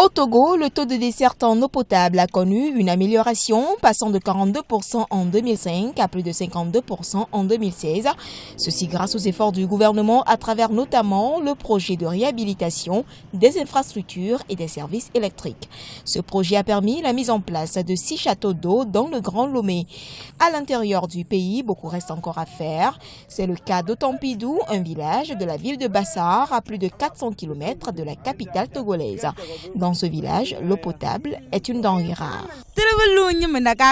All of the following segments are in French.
Au Togo, le taux de desserte en eau potable a connu une amélioration, passant de 42% en 2005 à plus de 52% en 2016. Ceci grâce aux efforts du gouvernement à travers notamment le projet de réhabilitation des infrastructures et des services électriques. Ce projet a permis la mise en place de 6 châteaux d'eau dans le Grand Lomé. À l'intérieur du pays, beaucoup reste encore à faire. C'est le cas d'Otampidou, un village de la ville de Bassar à plus de 400 km de la capitale togolaise. Dans ce village, l'eau potable est une denrée rare.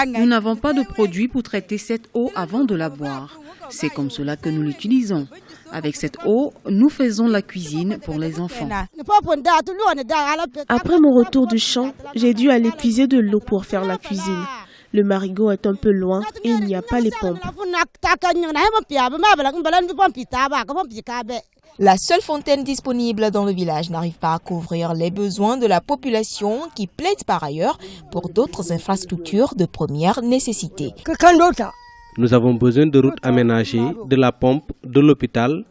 Nous n'avons pas de produit pour traiter cette eau avant de la boire. C'est comme cela que nous l'utilisons. Avec cette eau, nous faisons la cuisine pour les enfants. Après mon retour du champ, j'ai dû aller puiser de l'eau pour faire la cuisine. Le marigot est un peu loin et il n'y a pas les pompes. La seule fontaine disponible dans le village n'arrive pas à couvrir les besoins de la population qui plaide par ailleurs pour d'autres infrastructures de première nécessité. Nous avons besoin de routes aménagées, de la pompe, de l'hôpital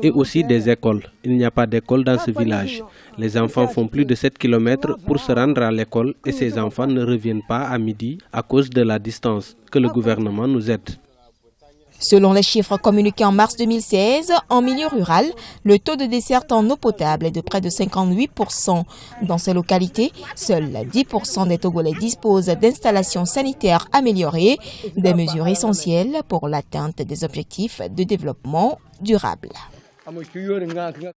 et aussi des écoles. Il n'y a pas d'école dans ce village. Les enfants font plus de 7 km pour se rendre à l'école et ces enfants ne reviennent pas à midi à cause de la distance. Que le gouvernement nous aide. Selon les chiffres communiqués en mars 2016, en milieu rural, le taux de desserte en eau potable est de près de 58%. Dans ces localités, seuls 10% des Togolais disposent d'installations sanitaires améliorées, des mesures essentielles pour l'atteinte des objectifs de développement durable.